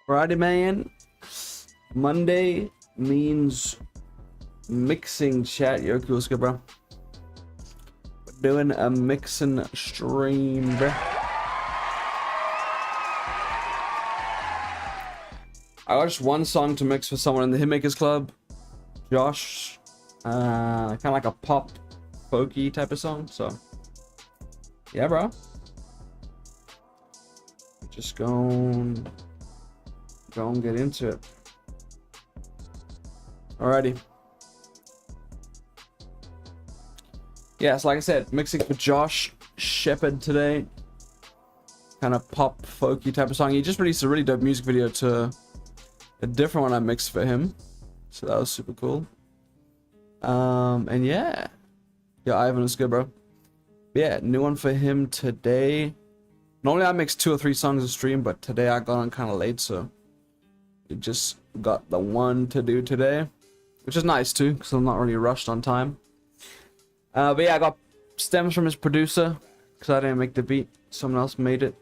Friday, man. Monday means mixing chat. Yo, cool, good, bro. We're doing a mixing stream, bro. I got just one song to mix for someone in the Hitmakers Club. Josh. Kind of like a pop, folky type of song. So, yeah, bro. Just go and get into it. Alrighty. Yeah, so like I said, mixing for Josh Shepherd today. Kind of pop, folky type of song. He just released a really dope music video to a different one I mixed for him. So that was super cool. And yeah. Yo, Ivan, it's good, bro. Yeah, new one for him today. Normally I mix 2 or 3 songs a stream, but today I got on kind of late, so we just got the one to do today, which is nice too, because I'm not really rushed on time. But yeah, I got stems from his producer, because I didn't make the beat, someone else made it.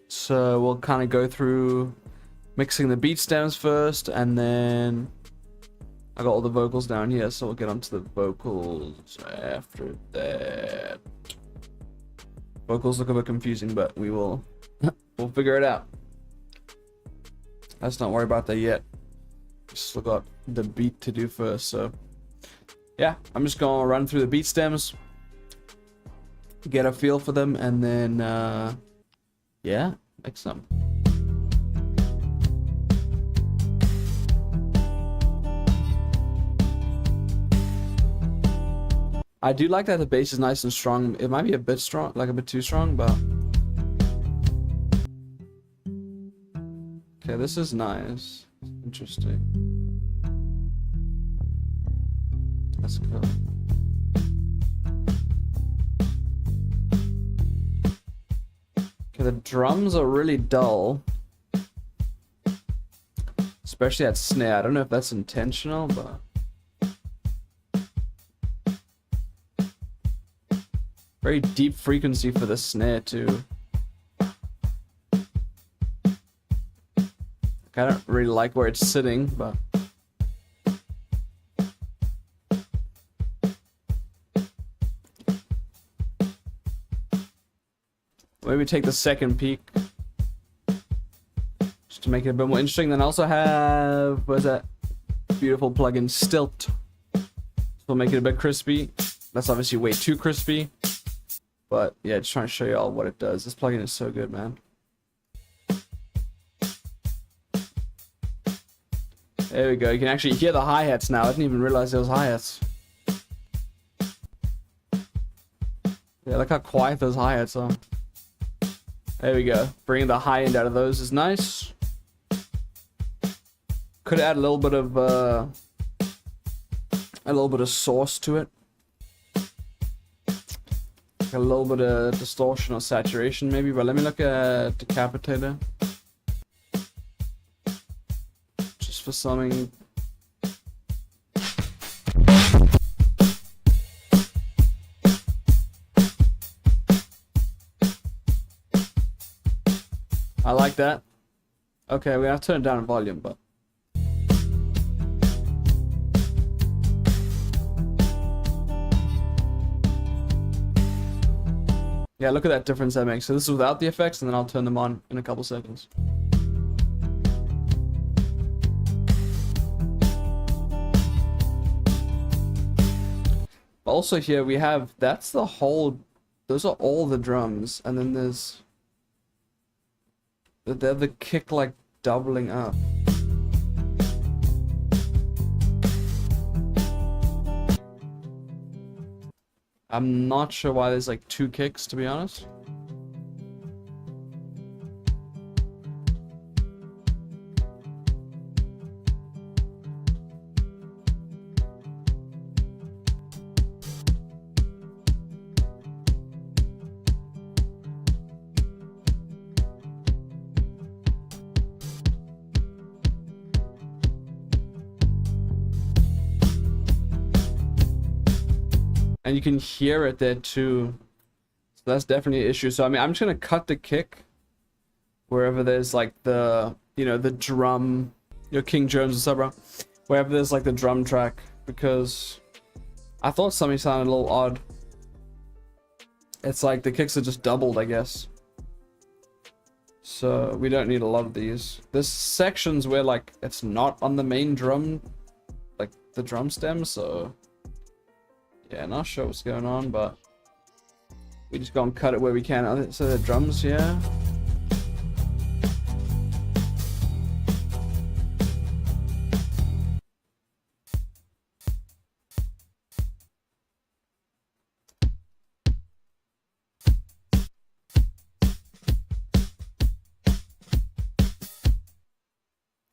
So we'll kind of go through mixing the beat stems first, and then I got all the vocals down here, so we'll get onto the vocals after that. Vocals look a bit confusing, but we will we'll figure it out. Let's not worry about that yet. Still got the beat to do first, so yeah, I'm just gonna run through the beat stems, get a feel for them, and then yeah, mix them. I do like that the bass is nice and strong. It might be a bit strong, like a bit too strong, but okay, this is nice. Interesting. That's cool. Okay, the drums are really dull, especially that snare. I don't know if that's intentional, but very deep frequency for the snare too. I don't really like where it's sitting, but maybe take the second peak just to make it a bit more interesting. Then I also have, what is that beautiful plugin, Stilt, so we'll make it a bit crispy. That's obviously way too crispy. But yeah, just trying to show you all what it does. This plugin is so good, man. There we go. You can actually hear the hi-hats now. I didn't even realize there was hi-hats. Yeah, look how quiet those hi-hats are. There we go. Bringing the high end out of those is nice. Could add a little bit of sauce to it. A little bit of distortion or saturation maybe, but let me look at Decapitator. Just for something. I like that. Okay, we have to turn it down in volume, but yeah, look at that difference that makes. So this is without the effects, and then I'll turn them on in a couple seconds. Also here we have, that's the whole, those are all the drums, and then there's they're the kick like doubling up. I'm not sure why there's like 2 kicks, to be honest. And you can hear it there too. So that's definitely an issue. So I mean, I'm just gonna cut the kick wherever there's like the you know, the drum, your King Jones and stuff, bro. Wherever there's like the drum track, because I thought something sounded a little odd. It's like the kicks are just doubled, I guess. So we don't need a lot of these. There's sections where like it's not on the main drum, like the drum stem, so yeah, not sure what's going on, but we just go and cut it where we can. So the drums, yeah.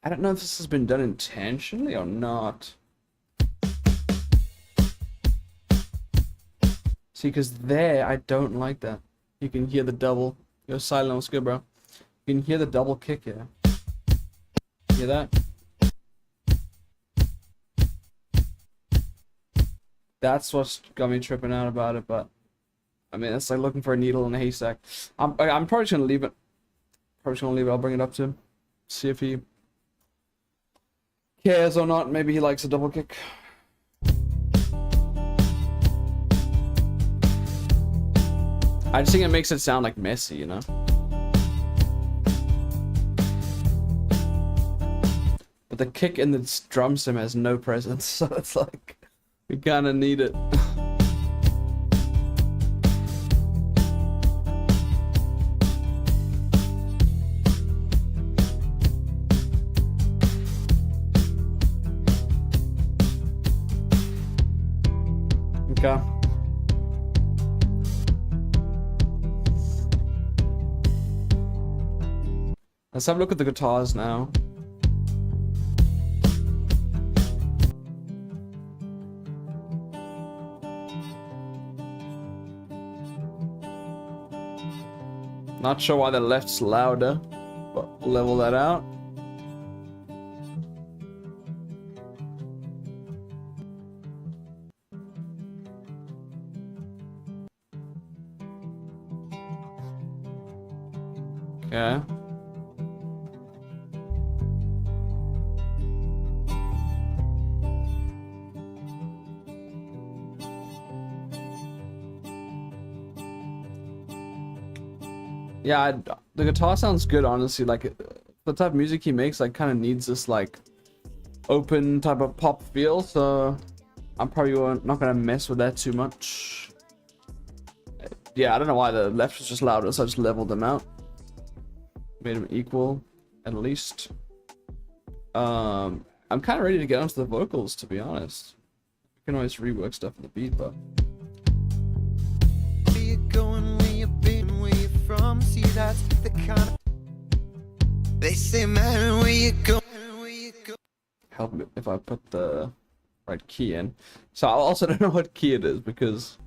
I don't know if this has been done intentionally or not. See, because there, I don't like that. You can hear the double. Your silent was good, bro. You can hear the double kick here. Hear that? That's what's got me tripping out about it, but I mean, it's like looking for a needle in a haystack. I'm probably just gonna leave it. Probably just gonna leave it. I'll bring it up to him. See if he cares or not. Maybe he likes a double kick. I just think it makes it sound like messy, you know? But the kick in the drum stem has no presence, so it's like we kinda need it. Okay. Let's have a look at the guitars now. Not sure why the left's louder, but we'll level that out. Okay. Yeah, the guitar sounds good, honestly. Like, the type of music he makes, like, kind of needs this, like, open type of pop feel, so I'm probably not gonna mess with that too much. Yeah, I don't know why the left was just louder, so I just leveled them out. Made them equal, at least. I'm kind of ready to get onto the vocals, to be honest. We can always rework stuff in the beat, but... From, see, that's the kind of... They say, man, where you go? Help me if I put the right key in. So I also don't know what key it is, because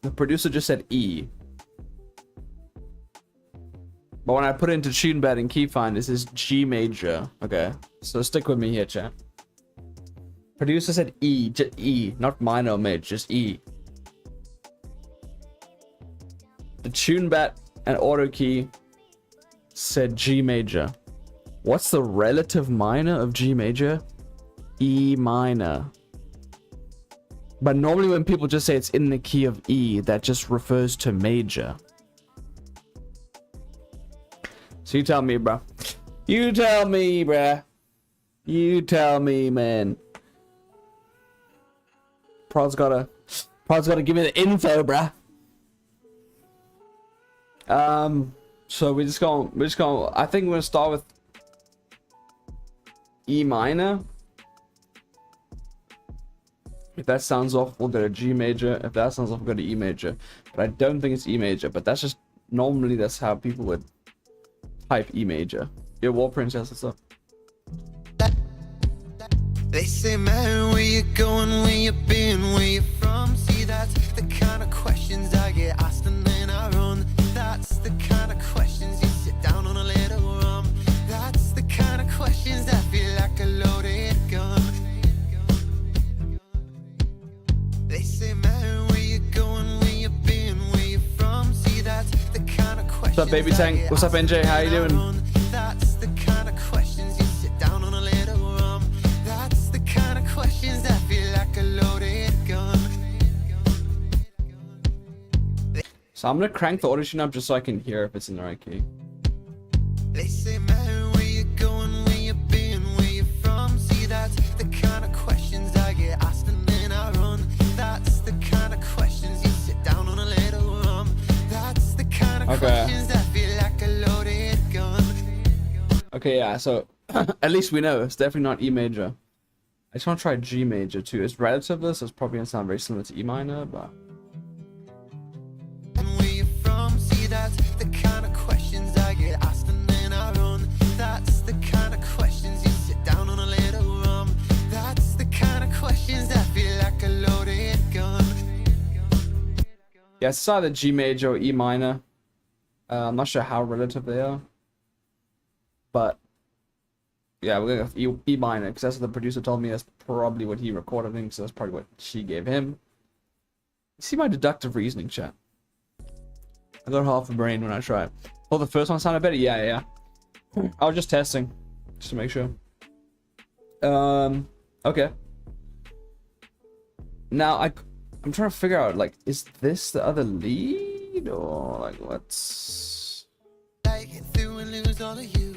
the producer just said E. But when I put it into TuneBed and Keyfind, this is G major. Okay, so stick with me here, chat. Producer said E, just E, not minor or major, just E. The TuneBed and auto key said G major. What's the relative minor of G major? E minor. But normally when people just say it's in the key of E, that just refers to major. So you tell me, bro. You tell me, bruh. You tell me, man. Prod's gotta give me the info, bruh. So we're just gonna I think we're gonna start with E minor. If that sounds off, we'll go to G major. If that sounds off, we'll go to E major. But I don't think it's E major, but that's just normally that's how people would type E major. Your War Princess, what's up? They say, man, where you going, where you been, where you from? See, that's the kind of questions I get asked and then I run. That's the kind of questions you sit down on a little rum. That's the kind of questions that feel like a loaded gun. They say, man, where you going, where you been, where you from? See, that's the kind of questions. What's up, Baby Tank? What's up, NJ? How you doing? That's the kind of questions So I'm gonna crank the auto tune up just so I can hear if it's in the right key. They say, man, where you going, where you been, where you from? See, that's the kind of questions I get asked and then I run. That's the kind of questions you sit down on a little rum. That's the kind of questions that feel like a loaded gun. Okay, yeah, so at least we know it's definitely not E major. I just want to try G major too. It's relative to this, so it's probably gonna sound very similar to E minor, but And where you from? See, that's the kind of questions I get asked and then I run. That's the kind of questions you sit down on a little rum. That's the kind of questions that feel like a loaded gun. yeah, it's either G major or E minor. I'm not sure how relative they are, but yeah, we're gonna go with E minor because that's what the producer told me. That's probably what he recorded in, so that's probably what she gave him. You see my deductive reasoning, chat? I got half a brain when I try it. Oh, the first one sounded better? Yeah. I was just testing, just to make sure. Okay. Now, I'm trying to figure out, like, is this the other lead? Or, like, what's... I get through and lose all of you.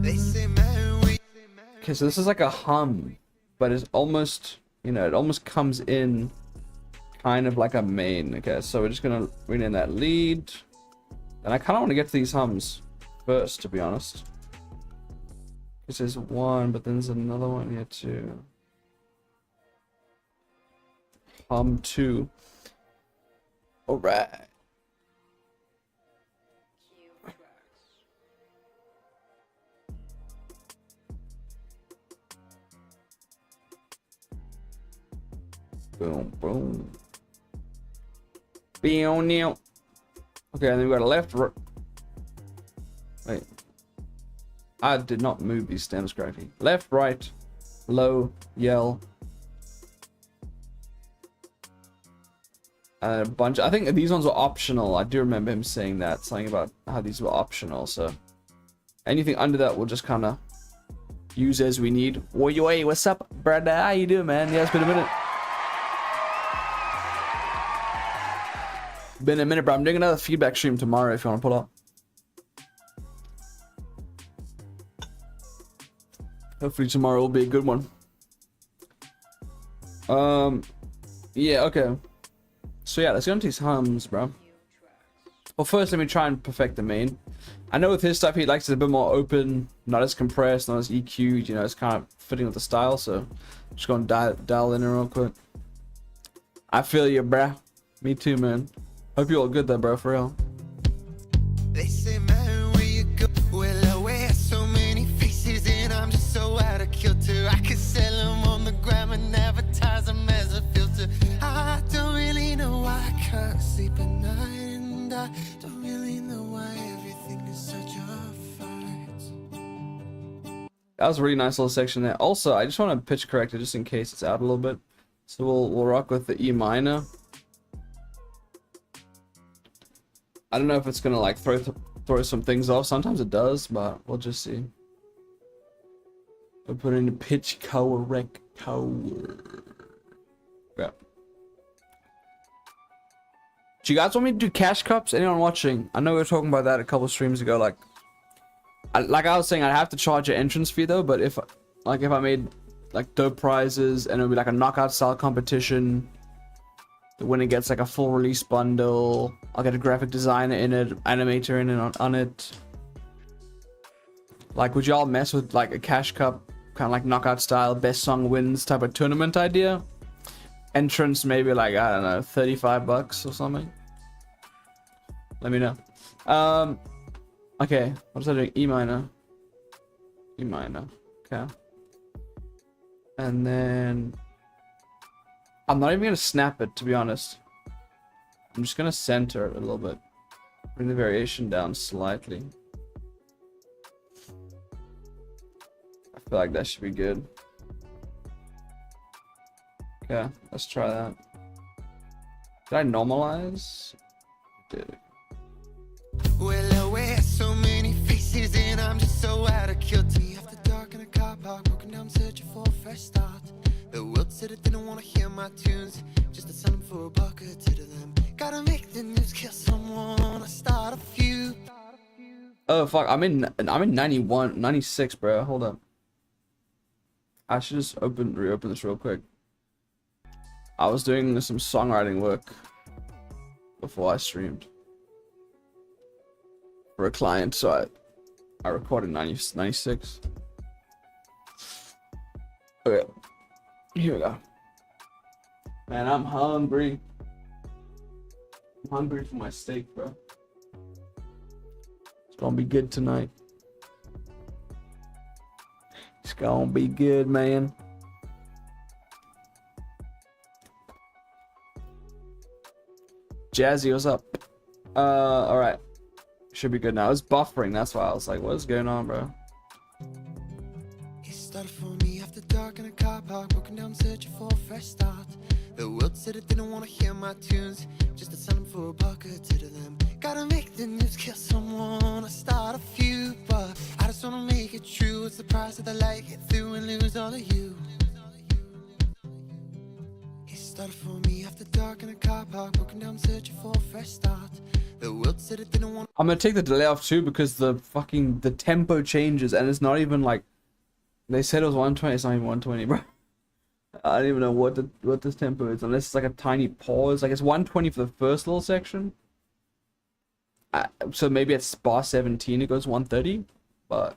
They say, man, we... Okay, so this is like a hum, but it's almost, you know, it almost comes in kind of like a main. Okay, so we're just gonna bring in that lead. And I kind of want to get to these hums first, to be honest. This is one, but then there's another one here too. Hum 2. Alright. Boom, boom. Beow. Okay, and then we got a left. Wait. I did not move these stems correctly. Left, right, low, yell. A bunch. I think these ones were optional. I do remember him saying that. Something about how these were optional. So anything under that we'll just kind of use as we need. Oi, what's up, brother? How you doing, man? Yeah, it's been a minute. Been a minute, bro. I'm doing another feedback stream tomorrow if you want to pull up. Hopefully tomorrow will be a good one. Yeah, okay. So yeah, let's go into these hums, bro. Well, first let me try and perfect the main. I know with his stuff he likes it a bit more open, not as compressed, not as EQ'd, you know, it's kind of fitting with the style, so I'm just gonna dial in real quick. I feel you, bruh. Me too, man. Hope you're all good there, bro, for real. They say, man, where you go? Well, I wear so many faces and I'm just so out of kilter. I could sell them on the gram and advertise them as a filter. I don't really know why I can't sleep at night, and I don't really know why everything is such a fight. That was a really nice little section there. Also, I just want to pitch correct it just in case it's out a little bit. So we'll rock with the E minor. I don't know if it's gonna like throw some things off. Sometimes it does, but we'll just see. We'll put in the pitch correct. Yeah. Do you guys want me to do cash cups? Anyone watching? I know we were talking about that a couple streams ago. Like I was saying, I'd have to charge an entrance fee though. But if I made like dope prizes and it would be like a knockout style competition. The winner gets like a full release bundle. I'll get a graphic designer in it, animator in it on it. Like, would y'all mess with like a cash cup, kind of like knockout style, best song wins type of tournament idea? Entrance maybe like, I don't know, $35 or something. Let me know. Okay, what was I doing? E minor. E minor. Okay. And then I'm not even gonna snap it, to be honest. I'm just gonna center it a little bit. Bring the variation down slightly. I feel like that should be good. Okay, let's try that. Did I normalize? Did. Well, I wear so many faces and I'm just so out of kilter. After dark in a car park, walking down searching for a fresh start. The world said it didn't want to hear my tunes, just to send them for a buck or two to them. Gotta make the news, kill someone, I start a few. Oh fuck, I'm in 91, 96, bro. Hold up. I should just reopen this real quick. I was doing some songwriting work before I streamed for a client, so I recorded 96. Okay, here we go. Man, I'm hungry. I'm hungry for my steak, bro. It's gonna be good tonight. It's gonna be good, man. Jazzy, what's up? Alright. Should be good now. It's buffering, that's why I was like, what is going on, bro? It started for me after dark in a car park, walking down searching for a fresh start. The world said it didn't want to hear my tunes, just to send them for a buck or two to them. Gotta make the news, kill someone, I start a few, but I just wanna make it true. It's the price of the light, get through and lose all of you. It started for me after dark in a car park, walking down searching for a fresh start. The world said it didn't want. I'm gonna take the delay off too because the tempo changes and it's not even like they said it was 120. It's not even 120, bro. I don't even know what this tempo is unless it's like a tiny pause. Like it's 120 for the first little section. So maybe at bar 17 it goes 130, but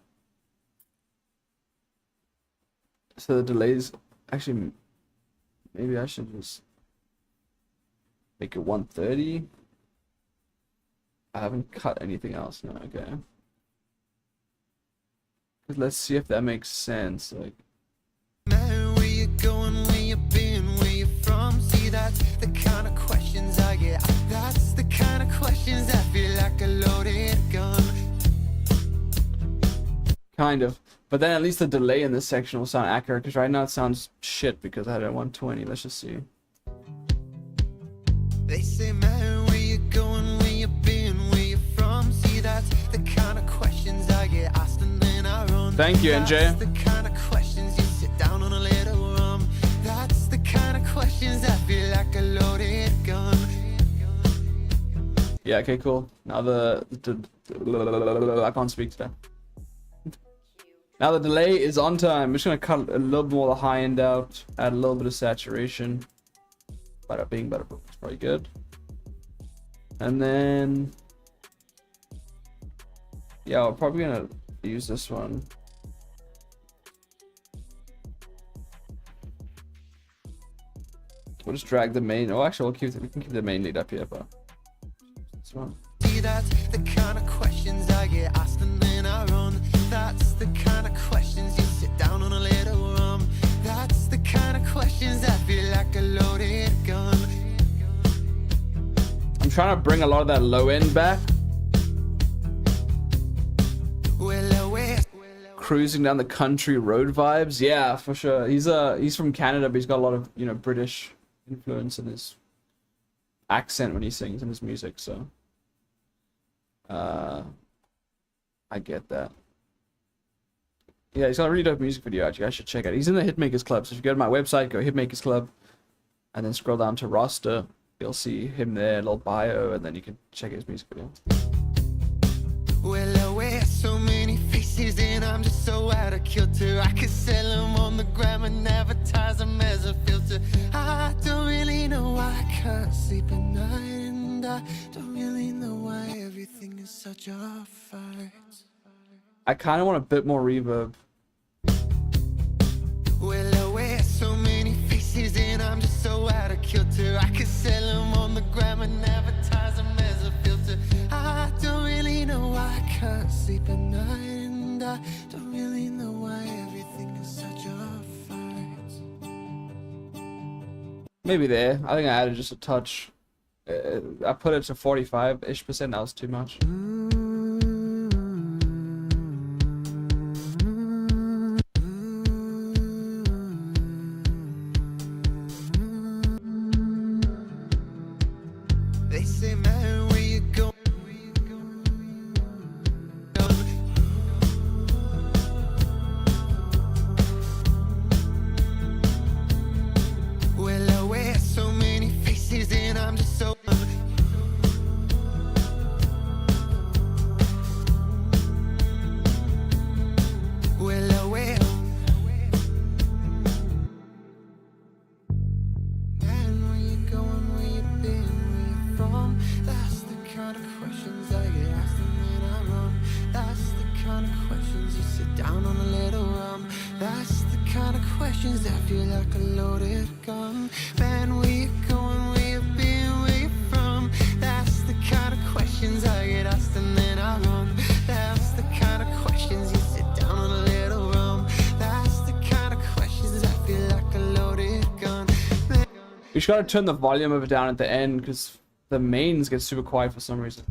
so the delays actually maybe I should just make it 130. I haven't cut anything else now, okay. Let's see if that makes sense. Like, Man, where you going, where you been, where you from? See, that's the kind of questions I get. That's the kind of questions that feel like a loaded gun. kind of. But then at least the delay in this section will sound accurate, because right now it sounds shit because I had it at 120. Let's just see. They say, man, where you going, where you been, where you from? See, that's the kind of questions I get asked and then I run. Thank you, NJ. That's the kind of questions you sit down on a little rum. That's the kind of questions that feel like a loaded gun. Yeah, okay, cool. Now I can't speak today. Now the delay is on time. I'm just gonna cut a little more of the high end out, add a little bit of saturation. Bada bing, bada boom. It's probably good. And then, yeah, we're probably gonna use this one. We'll just drag the main. Oh, actually, we can keep the main lead up here, but this one. See, that's the kind of questions I get asked and then I run. That's the kind of questions you sit down on a little rum. That's the kind of questions that feel like a loaded gun. I'm trying to bring a lot of that low end back. Cruising down the country road vibes. Yeah, for sure. He's from Canada, but he's got a lot of, you know, British influence in his accent when he sings in his music, so I get that. Yeah, he's got a really dope music video, actually. I should check it. He's in the Hitmakers Club, so if you go to my website, go Hitmakers Club, and then scroll down to roster, you'll see him there, a little bio, and then you can check his music video. Well, I wear so many faces and I'm just so out of kilter. I could sell them on the gram and advertise them as a filter. I don't really know why I can't sleep at night, and I don't really know why everything is such a fight. I kind of want a bit more reverb. Well, I wear so many faces and I'm just so out of kilter. I could sell them on the gram and advertise them as a filter. I don't really know why I can't sleep at night, and I don't really know why everything is such a fight. Maybe there. I think I added just a touch. I put it to 45-ish%. That was too much. They say, man, where you go? from? That's the kind of questions I get asked and then I run. That's the kind of questions you sit down on a little rum. That's the kind of questions that feel like a loaded gun. Man, where you going, where you been, where you from? That's the kind of questions I get asked and then I run. That's the kind of questions you sit down on a little rum. That's the kind of questions that feel like a loaded gun. You just gotta turn the volume of it down at the end because the mains get super quiet for some reason.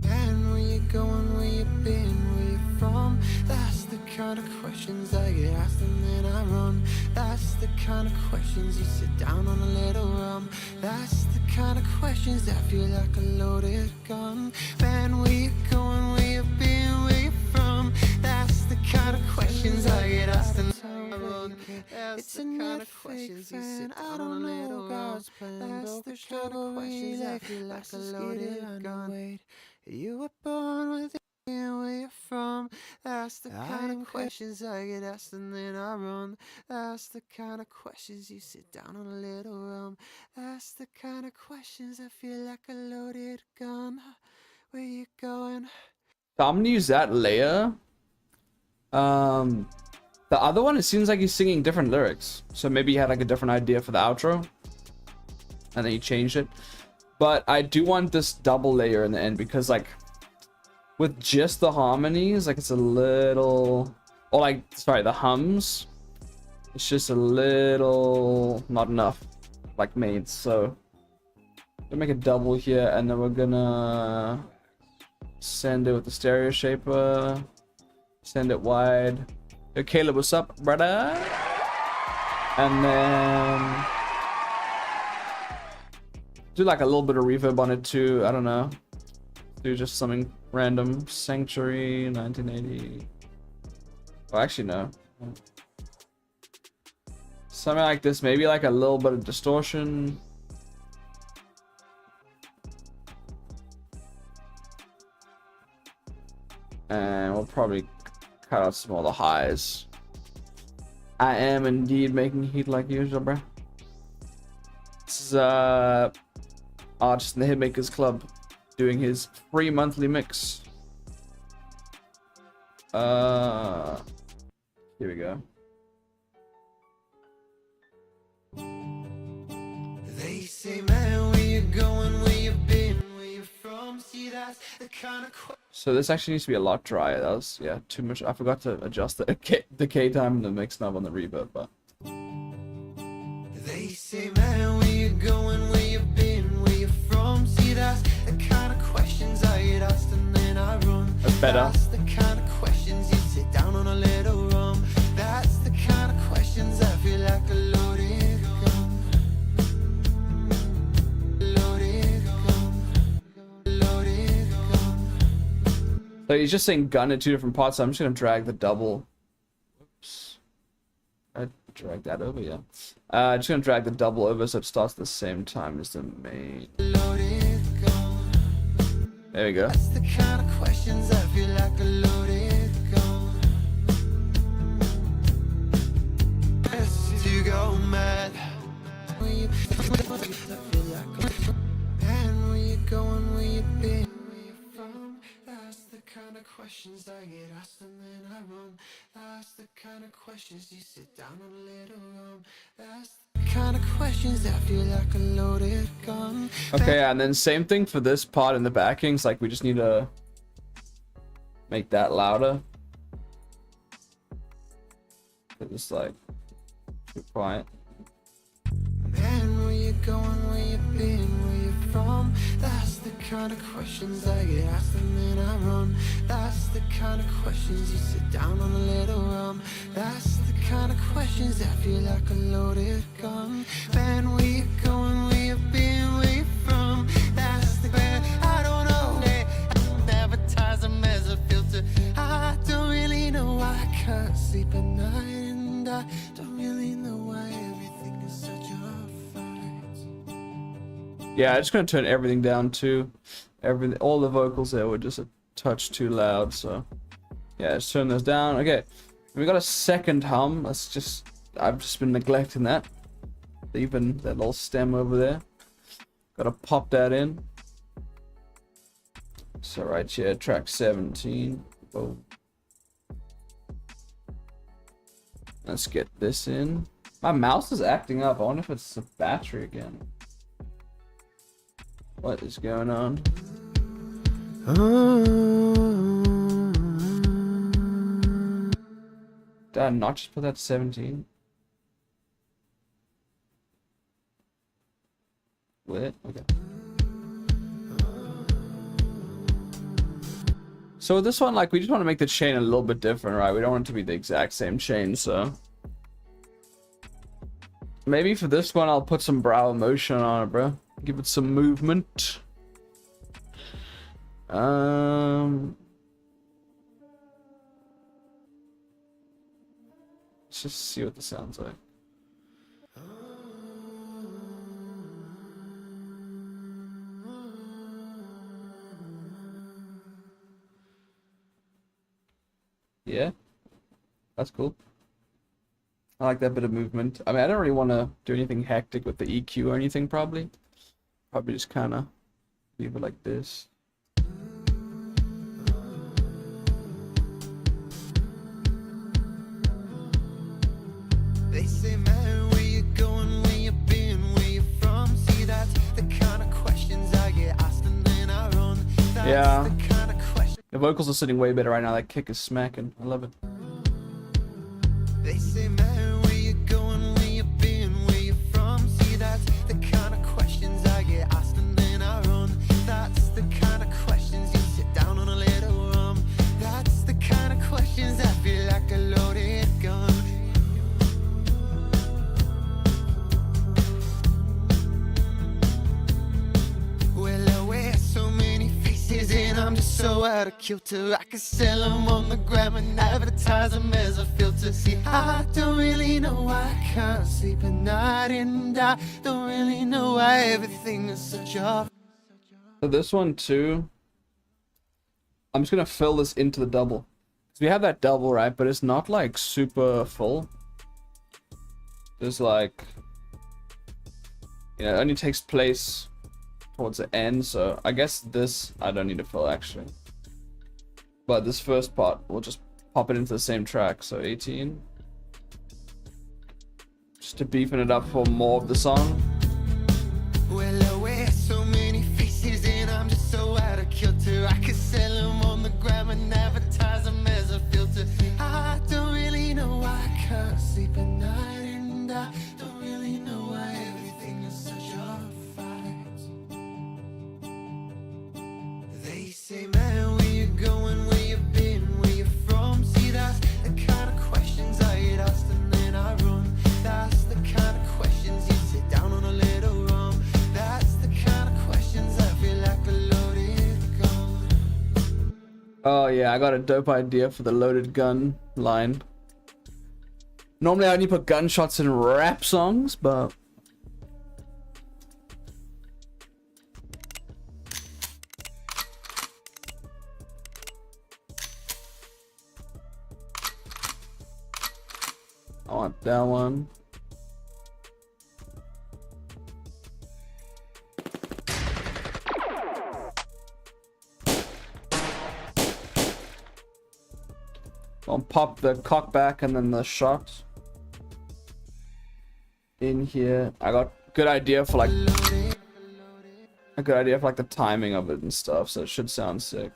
Man, where you going, where you been, where you from? That's the kind of questions I get asked and then I run. That's the kind of questions you sit down on a little rum. That's the kind of questions that feel like a loaded gun. Man, where you going, where you been, where you from? That's the kind of questions I get asked and I run. It's the kind of questions you sit down on a little rum. That's the kind of questions that feel like a loaded gun. You were born with it, where you're from. That's the kind of questions I get asked and then I run. That's the kind of questions you sit down on a little rum. That's the kind of questions that feel like a loaded gun. Where you going? So I'm gonna use that layer. The other one, it seems like he's singing different lyrics. So maybe he had like a different idea for the outro. And then he changed it. But I do want this double layer in the end because like with just the harmonies, like it's a little, or like, sorry, the hums, it's just a little not enough like mains. So we'll make a double here and then we're gonna send it with the stereo shaper, send it wide. Hey, Caleb, what's up, brother? And then do like a little bit of reverb on it too. I don't know. Do just something random. Sanctuary 1980. Oh, actually no. Something like this. Maybe like a little bit of distortion. And we'll probably cut out some of the highs. I am indeed making heat like usual, bro. This is artist in the Hitmakers Club doing his free monthly mix. Here we go. They say, man, where you going, where you been, where you from? See, that's the kind of So this actually needs to be a lot drier. That was, yeah, too much. I forgot to adjust the K time and the mix knob on the reverb, but they say, man, where you going, where you been, where you from? See, that's the kind of questions I get asked and then I run. That's better. That's the kind of questions you sit down on a little rum. That's the kind of questions I feel like a loaded gun. Loaded gun. Loaded gun. so he's just saying gun in two different parts. So I'm just gonna drag the double. Oops. I drag that over, yeah. Just gonna drag the double over so it starts at the same time as the main. Loaded gun. There we go. That's the kind of questions I feel like a loaded gun. Best to go mad. Where you feel like a man, where you going, where you been, where you from? That's the kind of questions I get asked and then I run. That's the kind of questions you sit down on a little rum. That's the kind of questions that feel like a loaded gun. Okay, and then same thing for this part in the backings. Like we just need to make that louder. It's like too quiet. Man, where you going, where you been, where you from? That's the kind of questions I get asked and then I run. That's the kind of questions you sit down on a little rum. That's the kind of questions that feel like a loaded gun. Man, where you going, where you been, where you from? That's the bad, I don't know. They advertise them as a filter. I don't really know why I can't sleep at night, and I don't really know why everything is such a fight. Yeah, I'm just gonna turn everything down too. Everything, all the vocals there were just a touch too loud. So yeah, let's turn those down. Okay, we got a second hum. Let's just, I've just been neglecting that. Even that little stem over there. Gotta pop that in. So right here, track 17. Oh. Let's get this in. My mouse is acting up. I wonder if it's the battery again. What is going on? Did I not just put that 17? Lit? Okay. So with this one, like, we just want to make the chain a little bit different, right? We don't want it to be the exact same chain, so... Maybe for this one, I'll put some brow motion on it, bro. Give it some movement. Let's just see what this sounds like. Yeah, that's cool. I like that bit of movement. I mean, I don't really want to do anything hectic with the EQ or anything, probably. Probably just kind of leave it like this. They say, man, where you going, where you been, where you from? See, that's the kind of questions I get asked and then I run. That's Yeah. the kind of question. The vocals are sitting way better right now. That kick is smacking. I love it. They say, man, where you going, where you been, where you from? See, that's the kind of questions I get asked and then I run. That's the kind of questions you sit down on a little rum. That's the kind of questions I feel like a loaded gun. Well, I wear so many faces and I'm just so out of kilter. I could sell them on the gram and advertise them as a filter. See, I don't really know why I can't sleep at night, and I don't really know why everything is such a... So this one too, I'm just gonna fill this into the double. So we have that double, right? But it's not like super full. There's like, you know, it only takes place towards the end. So I guess this I don't need to fill actually. But this first part, we'll just pop it into the same track. So 18. Just to beefing it up for more of the song. Well, I wear so many faces and I'm just so out of kilter. I could sell them on the gram and advertise them as a filter. I don't really know why I can't sleep at night, and I don't really know why everything is such a fight. They say, man, where you going, where you been, where you from? See, that's the kind of questions I get asked and then I run. That's the kind of questions you sit down on a little rum. That's the kind of questions I feel like a loaded gun. Oh yeah, I got a dope idea for the loaded gun line. Normally I only put gunshots in rap songs, but I want that one. I'll pop the cock back and then the shot in here. I got good idea for like the timing of it and stuff, so it should sound sick.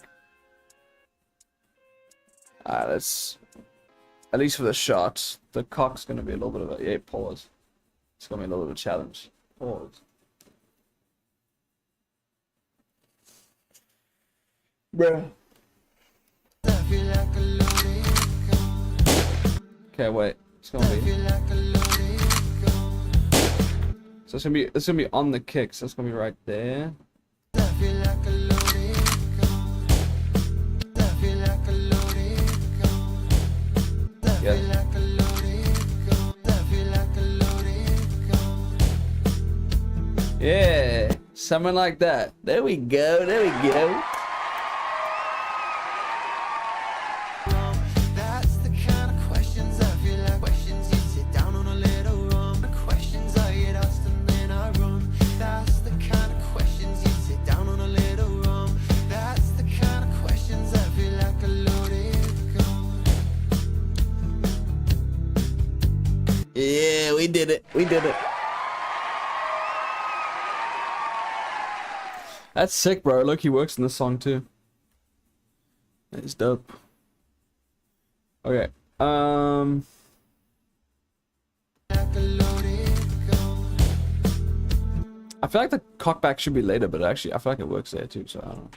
Alright, let's, at least for the shot, the cock's gonna be a little bit of a, yeah, pause. It's gonna be a little bit of a challenge. Pause. Bruh. I feel like a loaded gun. Okay, wait. It's gonna I be, feel like a loaded gun. so it's gonna be on the kick, so it's gonna be right there. I feel like a loaded gun. I feel like a loaded gun. I Yeah. feel like a loaded gun. I feel like a loaded gun. Yeah, something like that. There we go, there we go. That's the kind of questions I feel like questions you sit down on a little rum. The questions I get asked and then I run. That's the kind of questions you sit down on a little rum. That's the kind We did it. We did it. That's sick, bro. Look, he works in the song too. It's dope. Okay. I feel like the cockback should be later, but actually, I feel like it works there too. So I don't know.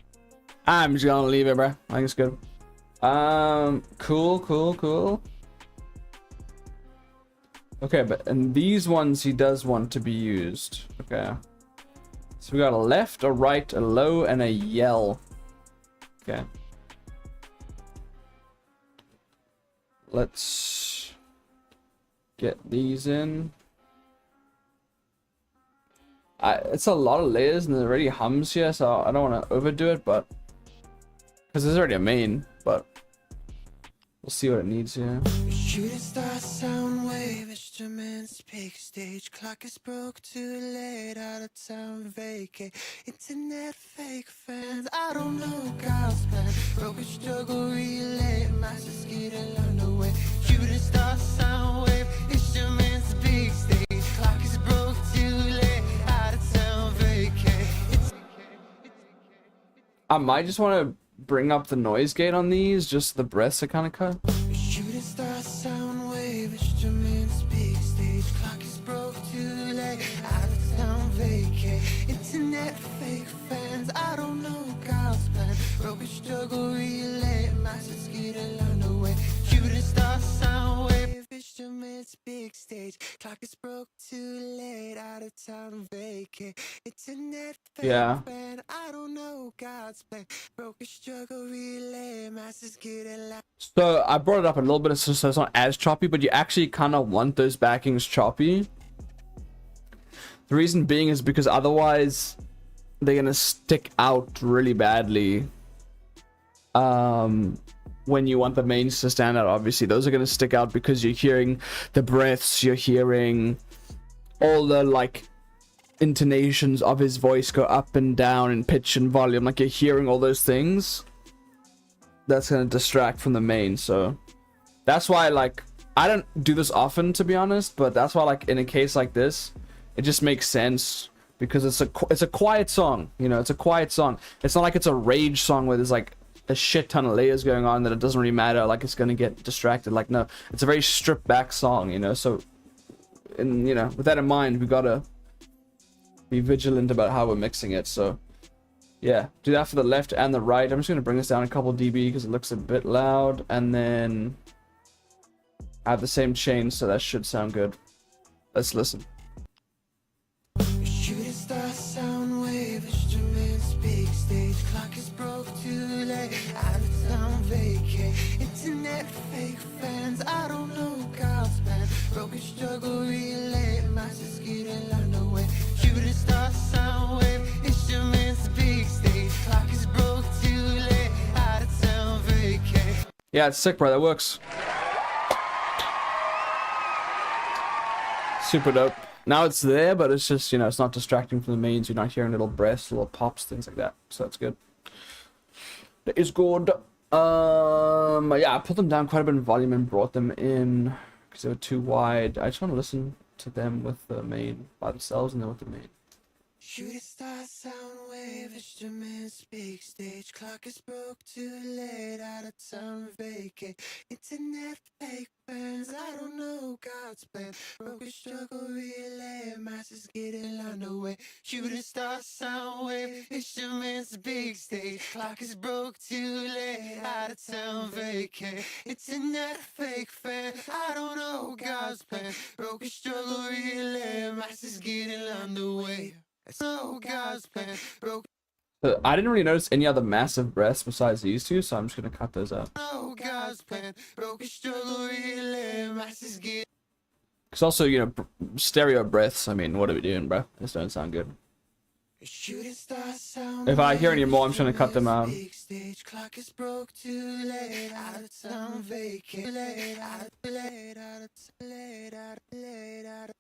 I'm just gonna leave it, bro. I think it's good. Cool. Okay, but and these ones he does want to be used. Okay. So we got a left, a right, a low, and a yell. Okay. Let's get these in. It's a lot of layers and it already hums here, so I don't want to overdo it, but because there's already a main, but we'll see what it needs here. Shooting star sound wave instruments big stage clock is broke too late out of town vacate internet fake fans I don't know God's plan broken struggle relay masses getting underway shooting star sound wave instruments big stage clock is broke too late out of town vacate. I might just want to bring up the noise gate on these, just the breaths are kind of cut. Shooting star sound wave instruments big stage clock is broke too late out of town vacate internet fake fans I don't know God's plan broken struggle relay masses getting underway shooting star sound wave instruments big stage clock is broke too late out of town vacate internet fake fan I don't know God's plan broken struggle relay masses getting loud. So I brought it up a little bit so it's not as choppy, but you actually kind of want those backings choppy. The reason being is because otherwise they're gonna stick out really badly. When you want the mains to stand out, obviously those are gonna stick out because you're hearing the breaths, you're hearing all the like intonations of his voice go up and down in pitch and volume, like you're hearing all those things. That's gonna distract from the main, so that's why like I don't do this often, to be honest, but that's why like in a case like this it just makes sense because it's a quiet song, you know. It's a quiet song. It's not like it's a rage song where there's like a shit ton of layers going on that it doesn't really matter, like it's gonna get distracted. Like no, it's a very stripped back song, you know. So and you know, with that in mind, we gotta be vigilant about how we're mixing it. So yeah, do that for the left and the right. I'm just gonna bring this down a couple dB because it looks a bit loud, and then I have the same chain, so that should sound good. Let's listen. Shooting star sound wave instruments big stage clock is broke too late out of town vacate internet fake fans I don't know God's plan broken struggle relay masses getting underway shooting star sound wave instruments big stage clock is broke too late out of town vacate. Yeah, it's sick, bro. That works. Super dope. Now it's there, but it's just, you know, it's not distracting from the mains. You're not hearing little breaths, little pops, things like that. So that's good. That is good. Yeah, I put them down quite a bit in volume and brought them in because they were too wide. I just want to listen to them with the main by themselves and then with the main. Shooting star sound wave instruments big stage clock is broke too late out of town vacate internet fake fans I don't know God's plan broken struggle relay masses getting underway shooting star sound wave instruments big stage clock is broke too late out of town vacate internet fake fan I don't know God's plan broken struggle relay masses getting underway. So God's plan broke. I didn't really notice any other massive breaths besides these two, so I'm just gonna cut those out. No God's plan broke struggle relay masses get. Cause also, you know, stereo breaths. I mean, what are we doing, bro? This don't sound good. If I hear any more, I'm just gonna cut them out.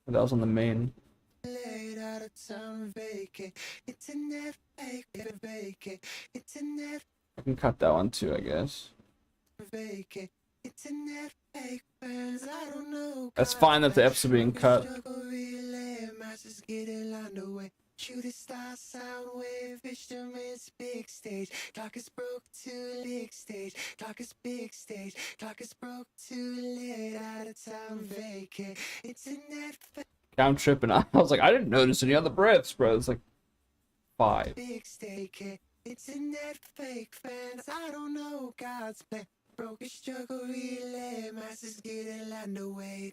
That was on the main. I can cut that one too, I guess. Internet fake fans, I don't know. That's fine that the F's are being cut. Shooting star sound wave, instruments big stage. Clock is broke too late stage. Clock is big stage. Clock is broke too late. Out of town vacate. Internet fake. I'm tripping. I was like, I didn't notice any other breaths, bro. It's like 5. Big stake. Internet fake fans, I don't know God's plan. Broken struggle relay, masses getting underway.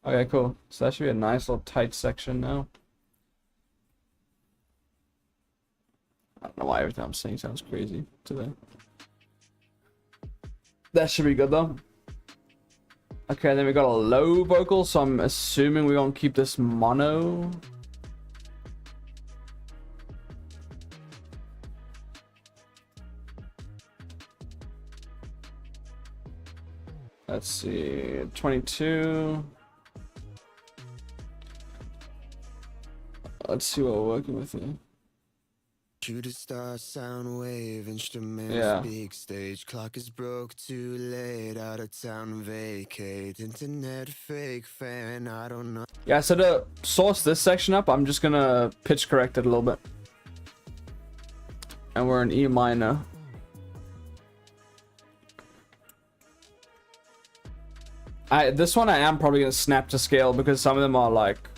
Okay, cool. So that should be a nice little tight section now. I don't know why everything I'm saying sounds crazy today. That should be good though. Okay, then we got a low vocal, so I'm assuming we're gonna keep this mono. Let's see, 22. Let's see what we're working with here. Shoot a star sound wave, instruments Yeah. big stage. Clock is broke too late, out of town vacate. Internet fake fan, I don't know. Yeah, so to source this section up, I'm just gonna pitch correct it a little bit. And we're in E minor. This one I am probably gonna snap to scale because some of them are like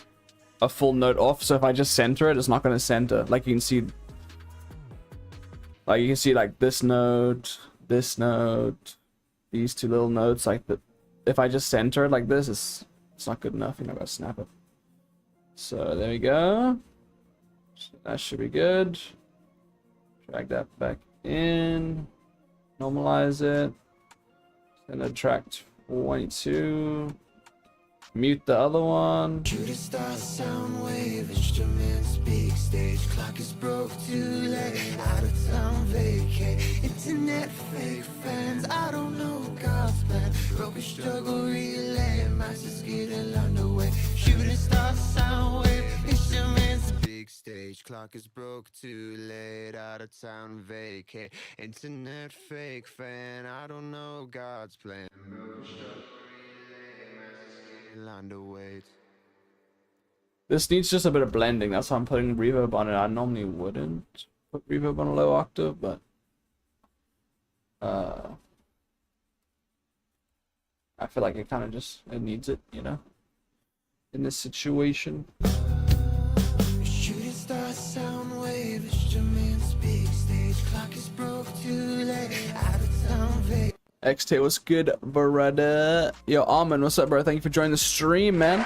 a full note off. So if I just center it, it's not gonna center. Like you can see, like this note, these two little notes. Like the, if I just center it like this, it's not good enough. You know, I gotta snap it. So there we go. So that should be good. Drag that back in. Normalize it. And then track 22. Mute the other one. Shoot a star sound wave, instruments big stage. Clock is broke too late, out of town vacate. Internet fake fans, I don't know God's plan. Broken struggle relay, masses getting underway. Shooting star sound wave, instruments big stage. Clock is broke too late, out of town vacate. Internet fake fan, I don't know God's plan. Broken struggle relay, masses getting underway. This needs just a bit of blending. That's why I'm putting reverb on it. I normally wouldn't put reverb on a low octave, but I feel like it kind of just it needs it, you know, in this situation. Shooting star sound wave, instruments big stage. Clock is broke too late, out of town vac. XT, what's good, brother? Yo, Armin, what's up, bro? Thank you for joining the stream, man.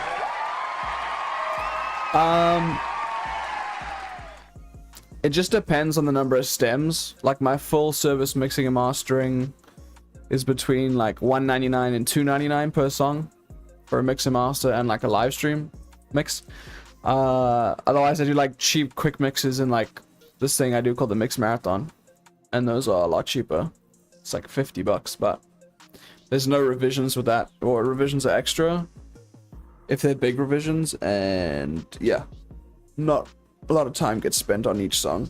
It just depends on the number of stems. Like my full service mixing and mastering is between like $199 and $299 per song for a mix and master and like a live stream mix. Otherwise I do like cheap quick mixes and like this thing I do called the Mix Marathon, and those are a lot cheaper. It's like $50, but there's no revisions with that, or revisions are extra if they're big revisions, and yeah, not a lot of time gets spent on each song.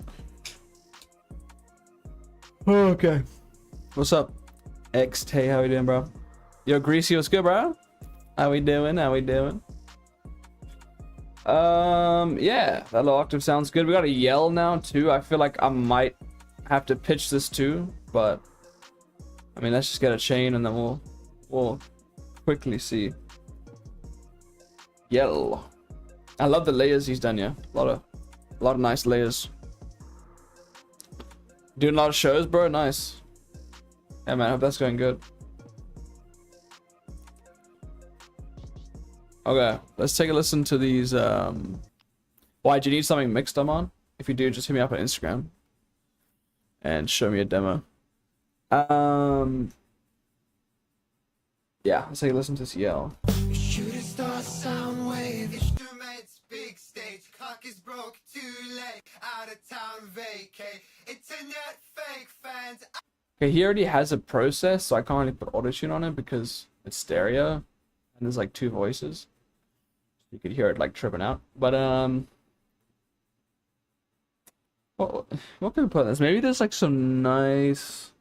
Okay, what's up, XT? How we doing, bro? Yo, Greasy, what's good, bro? How we doing? Yeah, that low octave sounds good. We got a yell now too. I feel like I might have to pitch this too, but I mean, let's just get a chain and then we'll quickly see. Yell. I love the layers he's done, yeah. A lot of nice layers. Doing a lot of shows, bro. Nice. Yeah, man. I hope that's going good. Okay, let's take a listen to these. Why do you need something mixed, I'm on? If you do, just hit me up on Instagram and show me a demo. Yeah, let's take a listen to this yell. Shooting star sound wave, instruments big stage. Clock is broke too late, out of town vacate. Internet fake fans. Okay, he already has a process, so I can't really put autotune on it because it's stereo and there's like two voices. You could hear it like tripping out. But what can we put on this? Maybe there's like some nice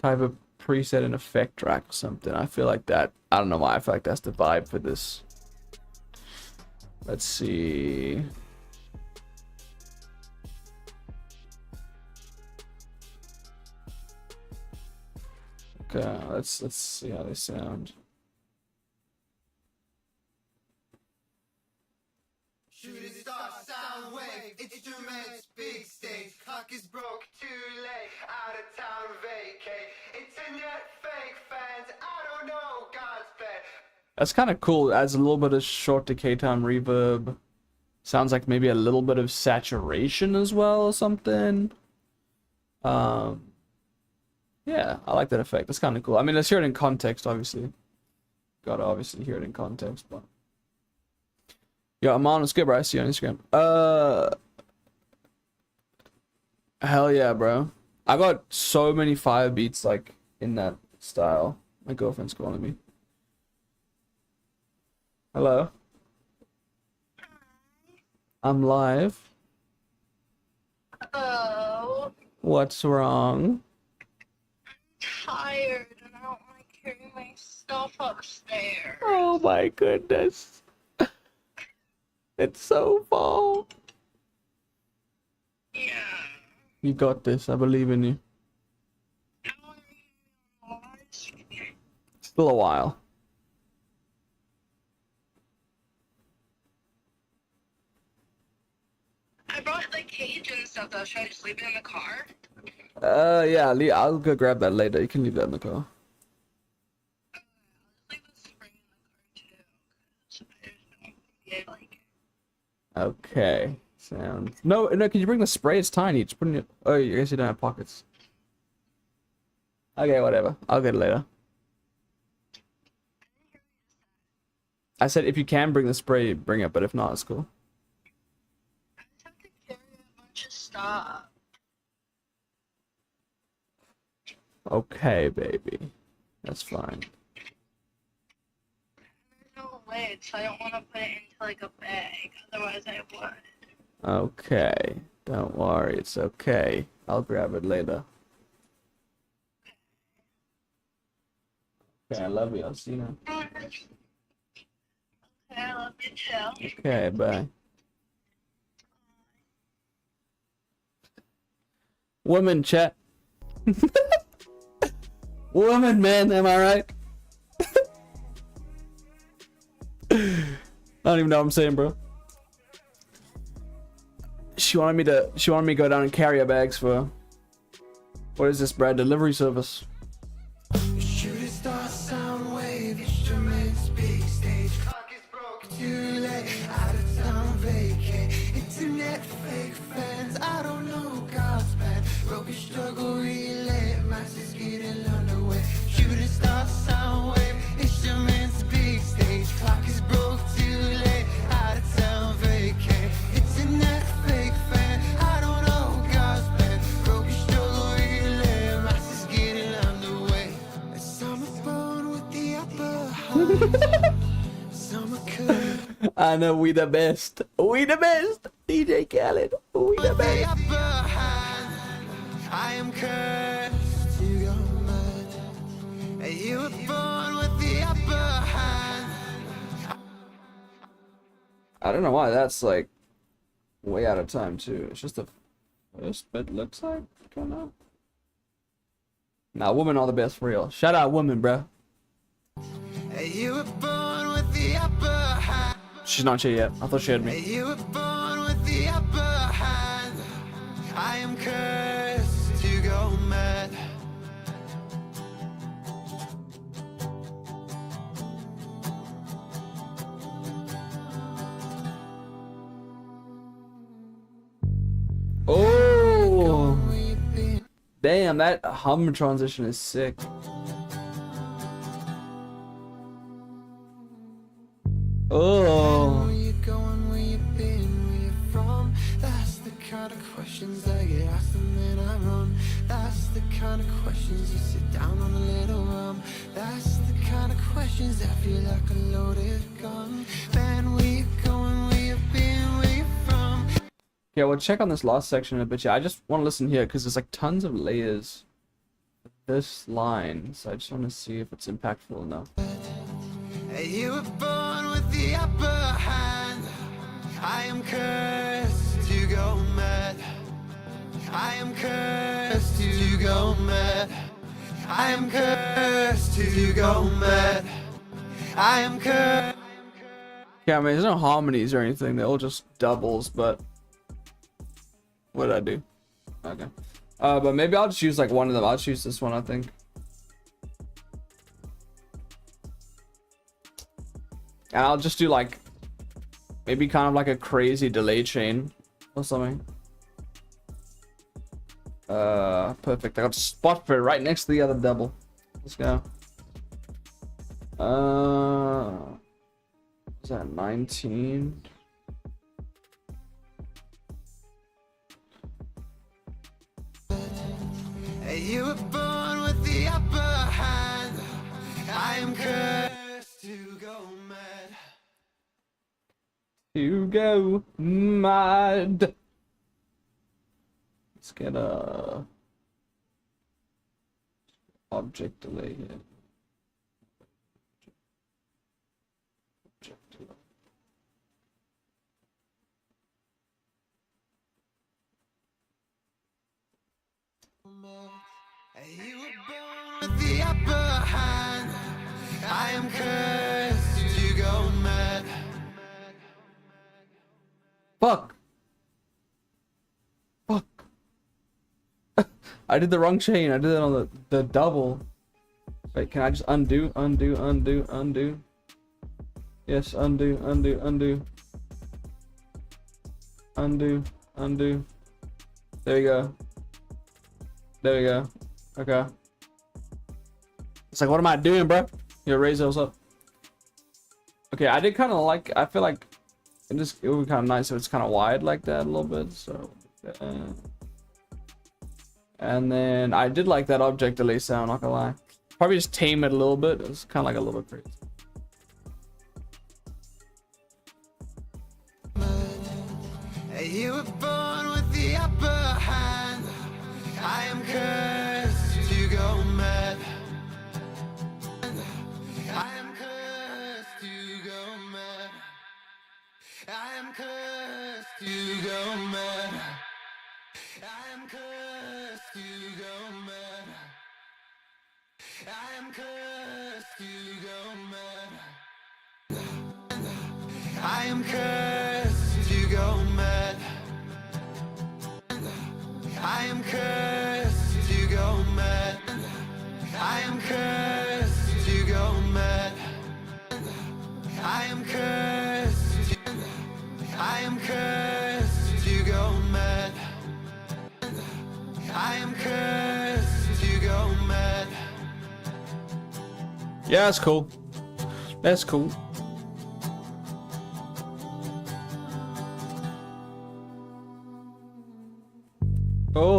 type of preset and effect track or something. I feel like that. I don't know why. I feel like that's the vibe for this. Let's see. Okay, let's see how they sound. Shooting star sound wave, instruments, big stage, clock is broke, too late, out of town vacate, internet fake fans, I don't know God's plan. That's kind of cool. It adds a little bit of short decay time reverb. Sounds like maybe a little bit of saturation as well or something. Yeah, I like that effect. That's kind of cool. I mean, let's hear it in context, obviously. Gotta obviously hear it in context, but... Yo, Amon, what's good, bro? I see you on Instagram. Hell yeah, bro. I got so many fire beats, like, in that style. My girlfriend's calling me. Hello? I'm live. Oh, What's wrong? tired and I don't want to carry my stuff upstairs. Oh my goodness. It's so fall. Yeah. You got this. I believe in you. Still a while. I brought the cage and stuff though. Should I just leave it in the car? Yeah, I'll go grab that later. You can leave that in the car. I'll just leave the spring in the car too. 'Cause I just don't think I like it. Okay. Sound. No, can you bring the spray? It's tiny. Just put it in your... Oh, I guess you don't have pockets. Okay, whatever. I'll get it later. I said if you can bring the spray, bring it, but if not, it's cool. I just have to carry a bunch of stuff. Okay, baby. That's fine. There's no lid, so I don't want to put it into like a bag. Otherwise, I would. Okay. Don't worry. It's okay. I'll grab it later. Okay, I love you. I'll see you now. Okay, I love you too. Okay, bye. Woman, chat. Woman, man, am I right? I don't even know what I'm saying, bro. She wanted me to go down and carry her bags for, what is this, Brad? Delivery service. Shooting star sound wave, instruments, big stage, clock is broke, too late, out of town vacate, internet fake fans, I don't know God's plan, broken struggle relay, masses getting underway. Shooting star sound wave, instruments, big stage, clock is broke, too late, out of town vacate, internet fake fan, I don't know God's plan, broken struggle relay, masses getting underway. Some are born with the upper hand, some are cut I know we the best. We the best. DJ Khaled. We the with the best. upper hand. I am cursed to go mad. And you were born with the upper hand. I don't know why that's like way out of time too. It's just the first bit looks like kind of. Nah, women are the best for real. Shout out women, bro. And you were born with the upper hand. She's not here yet. I thought she had me. And you were born with the upper hand. I am cursed to go mad. Oh, damn! That hum transition is sick. Oh. Where you going, where you been, where you from? That's the kind of questions I get asked and then I run. That's the kind of questions you sit down on a little rum. That's the kind of questions that feel like a loaded gun. Man, where you going, where you been, where you from? Yeah, we'll check on this last section in a bit. Yeah, I just want to listen here because there's like tons of layers. this line, so I just want to see if it's impactful enough. You were born with the upper hand. I am cursed to go mad. I am cursed to go mad. I am cursed to go mad. I am cursed. Yeah, I mean, there's no harmonies or anything. They're all just doubles, but what did I do? Okay. But maybe I'll just use like one of them. I'll choose this one, I think. And I'll just do like maybe kind of like a crazy delay chain or something. Perfect. I got a spot for it right next to the other double. Let's go. Is that 19? You were born with the upper hand. I am cursed to go mad. To go mad. Let's get a object delay here. Object delay. You were born with the upper hand. I am cursed to go mad. Fuck. Fuck. I did the wrong chain. I did it on the double. Wait, can I just undo? Yes, undo. There we go. Okay. It's like, what am I doing, bro? Yo, raise those up. Okay, I did kind of like, I feel like it would be kind of nice if it's kind of wide like that a little bit. So, and then I did like that object delay sound, not gonna lie. Probably just tame it a little bit. It's kind of like a little bit crazy. You were born with the upper hand. I am cursed to go mad. I am cursed to go mad. I am cursed to go mad. I am cursed to go mad. I am cursed to go mad. I am cursed to go mad. I am cursed to go mad. I am cursed to go mad. I am cursed to, I am cursed to go mad. I am cursed to go mad. Yeah, that's cool. That's cool. Oh,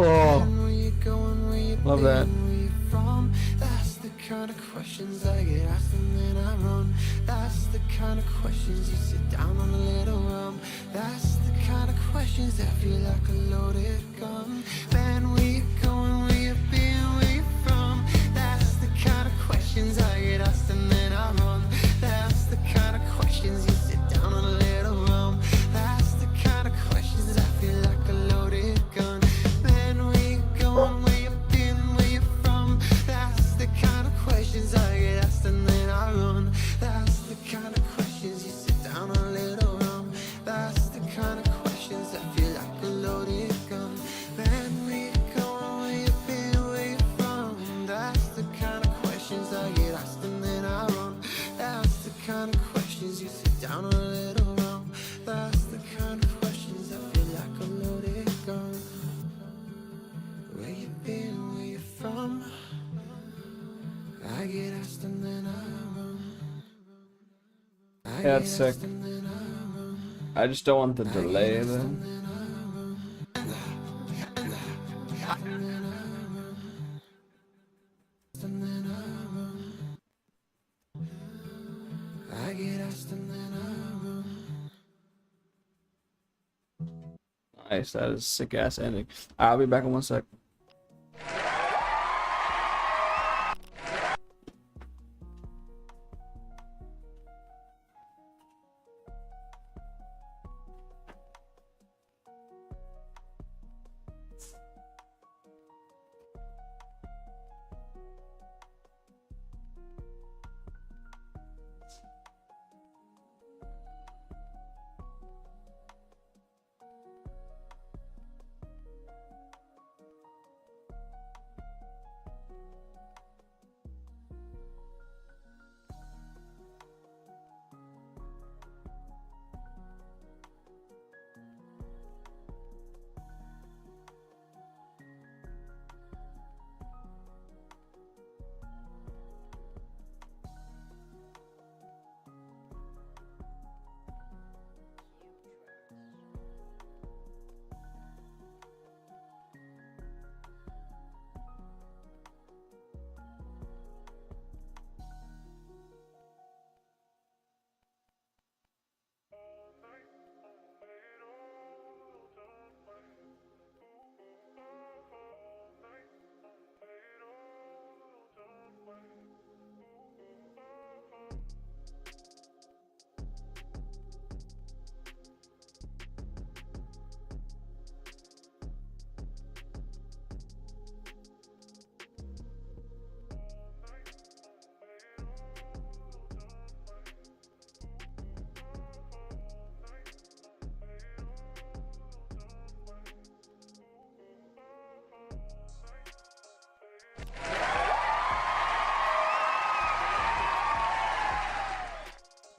love that. That's the kind of questions I get asked and then I run. That's the kind of questions you sit down on a little rum. That's the kind of questions that feel like a loaded gun. Man, where you going, where you been, where you from? That's the kind of questions I get asked and then I run. That's the kind of questions you sit down on a little rum. That's the kind of questions that feel like a loaded gun. Man, where you going, where you been, where you from? That's the kind of questions I get asked and then I run. That's the kind of questions you sit down on a little rum. That's the kind of questions that feel like a loaded gun. Man, where you going, where you been, where you from? That's the kind of questions I get asked and then I run. That's the kind of questions you sit down on a little rum. That's the kind of questions that feel like a loaded gun. Where you been, where you from? I get asked and then I run. Yeah, that's sick. I just don't want the delay though. I get asked and then I run. Nice, that is sick ass ending. I'll be back in 1 sec.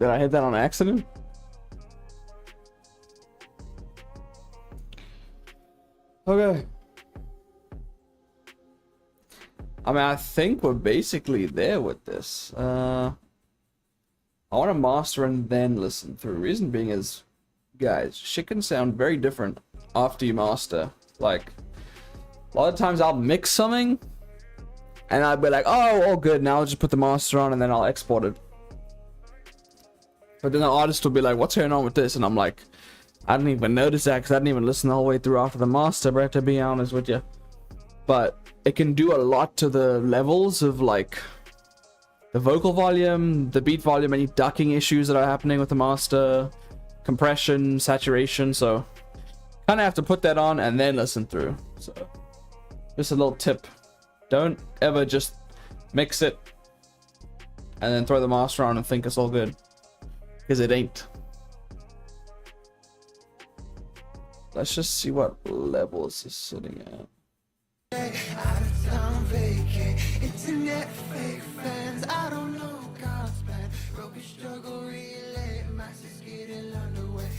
Did I hit that on accident? Okay. I mean, I think we're basically there with this. I want to master and then listen through. Reason being is, guys, shit can sound very different after you master. Like, a lot of times I'll mix something, and I'll be like, oh, all good, now I'll just put the master on, and then I'll export it. But then the artist will be like, what's going on with this? And I'm like, I didn't even notice that, because I didn't even listen the whole way through after the master, bro, to be honest with you. But it can do a lot to the levels of, like, the vocal volume, the beat volume, any ducking issues that are happening with the master, compression, saturation. So kind of have to put that on and then listen through. So just a little tip: don't ever just mix it and then throw the master on and think it's all good, because it ain't. Let's just see what level is this sitting at. Out of town vacay, internet fake fans. I don't know God's plan. Broken struggle, relay, masses getting underway.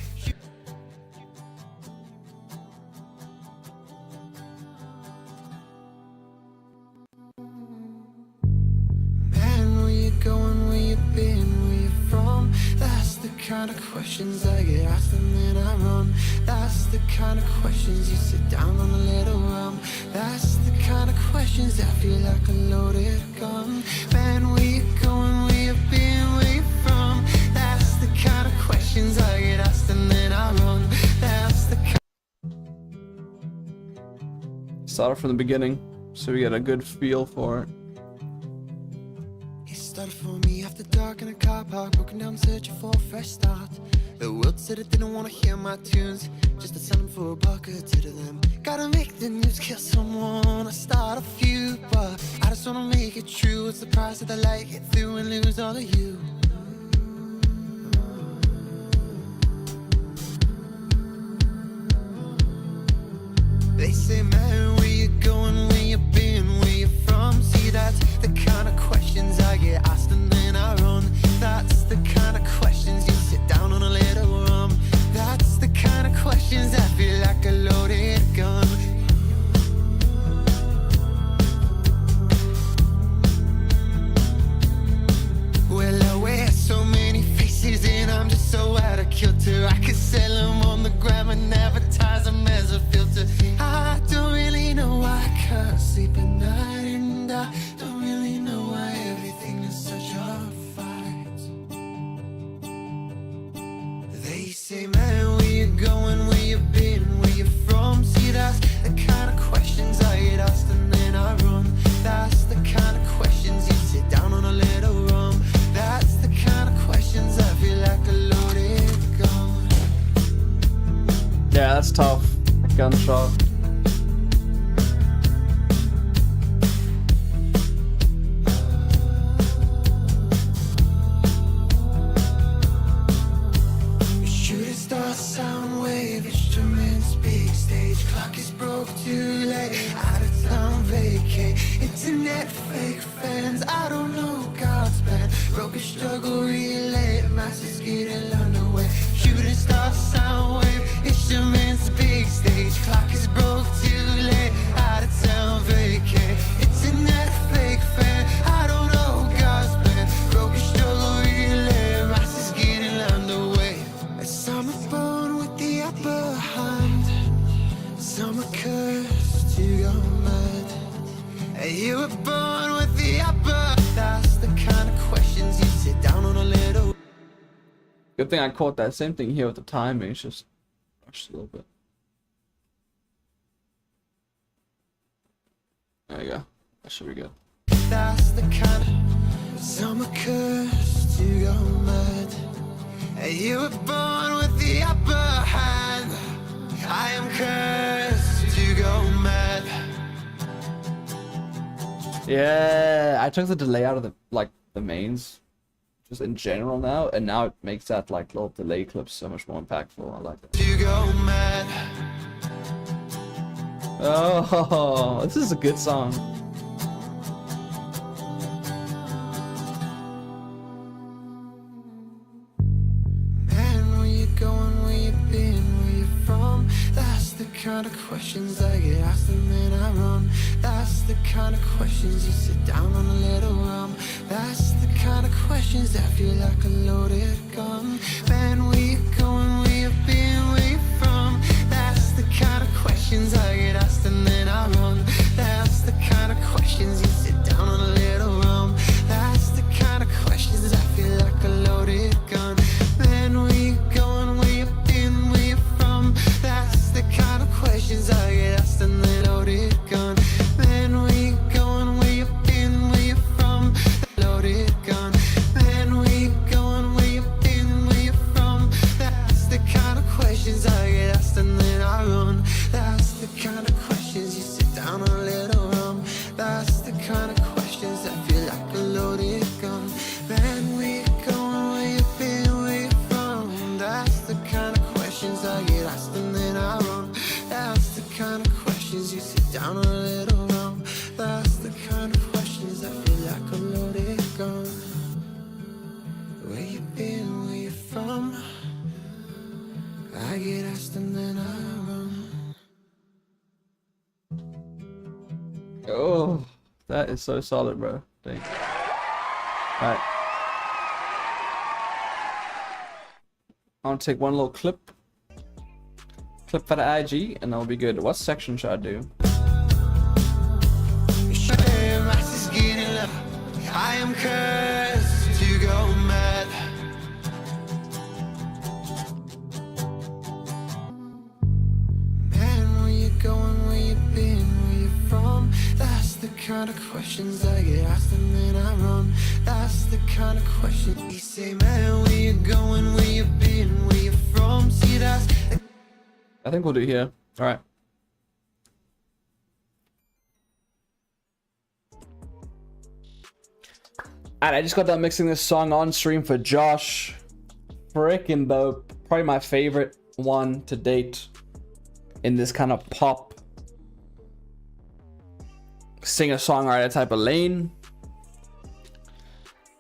Man, where you going, where you been, where you from? That's the kind of questions I get asked and then I run. That's the kind of questions you sit down on a little rum. That's the kind of questions that feel like a loaded gun. Man, where you going, where you been, where you from? That's the kind of questions I get asked and then I run. That's the kind. Start from the beginning so we get a good feel for it. It started for me after dark in a car park, broken down searching for a fresh start. The world said it didn't want to hear my tunes, just to send them for a buck or two to them. Gotta make the news, kill someone, I start a feud, but I just wanna make it true. What's the price of the light, get through and lose all of you? They say, man, where you going, where you been, where you from? See, that's the kind of questions I get asked and then I run. That's the kind of questions you sit down on a little rum. That's the kind of questions that feel like a loaded gun. Well, I wear so many faces and I'm just so out of kilter. I could sell them on the gram and advertise them as a filter. I don't really know why I can't sleep at night, and I don't really know why everything is such a fight. They say, man, where you going, where you been, where you from? See, that's the kind of questions I get asked and then I run. That's the kind of questions you sit down on a little rum. That's the kind of questions I feel like a loaded gun. Yeah, that's tough. Gunshot. Shooting star, sound wave, instruments, big stage. Clock is broke, too late. Out of town vacay, internet fake fans. I don't know God's plan. Broken struggle, relay, masses getting underway. Shooting star, sound wave, instruments, big stage. Clock is broke, too late. Out of town vacay, internet fake fan. I don't know God's plan. Broken struggle, relay, masses getting underway. Some are born with the upper hand, some are cursed to go mad. You were born with the upper. That's the kind of questions you sit down on a little. Good thing I caught that same thing here with the timing. It's just rushed a little bit. There you go. That should be good. That's the kind of. Some are cursed to go mad. You were born with the upper hand. I am cursed to go mad. Yeah, I took the delay out of the mains, just in general now, and now it makes that like little delay clip so much more impactful. I like it. To go mad. Oh, this is a good song. kind of questions I get asked and then I run. That's the kind of questions you sit down on a little rum. That's the kind of questions that feel like a loaded gun. Man, where you going, where you been, where you from? That's the kind of questions I get asked and then I run. That's the kind of questions you sit down on a little rum. That's the kind of questions that feel like a loaded gun. Man, where you going, where you been, where you from? That's the kind of questions I get asked and then loaded gun. Man, where you going, where you been, where you from? Loaded gun. Man, where you going, where you been, where you from? That's the kind of questions I get asked and then I run. That's the kind of questions you sit down on a little rum. That's the kind of questions that feel like a loaded gun. Man, where you going, where you been, where you from? That's the kind of questions I get asked and then I run. That's the kind of questions you sit down on a little rum. That's the kind of questions that feel like a loaded gun. Where you been, where you from? I get asked and then I run. Oh, that is so solid, bro. Thanks. Alright. I want to take one little clip for the IG, and that'll be good. What section should I do? I am cursed to go mad. Man, where you going, where you been, where you from? That's the kind of questions I get asked and then I run. That's the kind of question you say, man, where you going, where you been, where you from? See, that's the I think we'll do here. Alright. Alright, I just got done mixing this song on stream for Josh. Freaking dope. Probably my favorite one to date in this kind of pop singer-songwriter type of lane.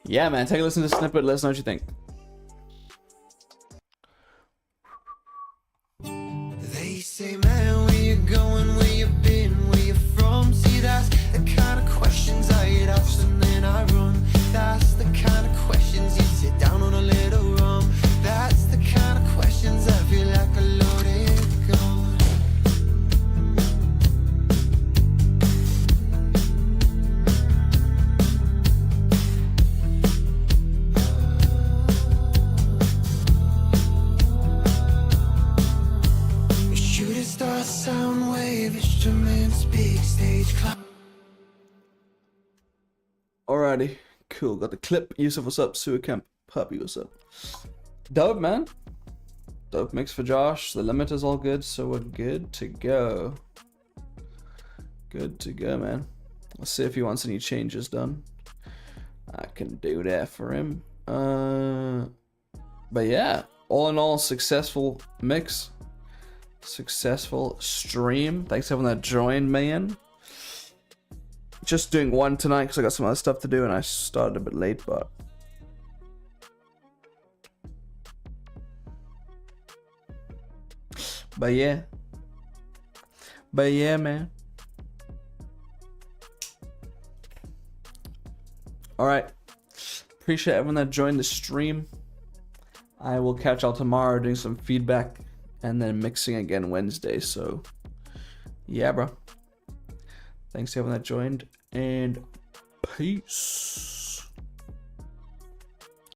Yeah, man, take a listen to the snippet. Let us know what you think. They say, man, where you going, where you been, where you from? See, that's the kind of questions I get asked and then I run. That's the kind of questions you sit down on a little rum. That's the kind of questions I feel like a loaded gun. Shooting star, sound wave, instruments, big stage cloud. Alrighty, cool. Got the clip. Yusuf, what's up? Sewer Camp Puppy, what's up? Dope, man. Dope mix for Josh. The limit is all good, so we're good to go. Good to go, man. Let's see if he wants any changes done. I can do that for him. But yeah, all in all, successful mix. Successful stream. Thanks to everyone that joined, man. Just doing one tonight because I got some other stuff to do and I started a bit late, but yeah, man. All right, appreciate everyone that joined the stream. I will catch y'all tomorrow doing some feedback and then mixing again Wednesday. So yeah, bro. Thanks to everyone that joined, and peace.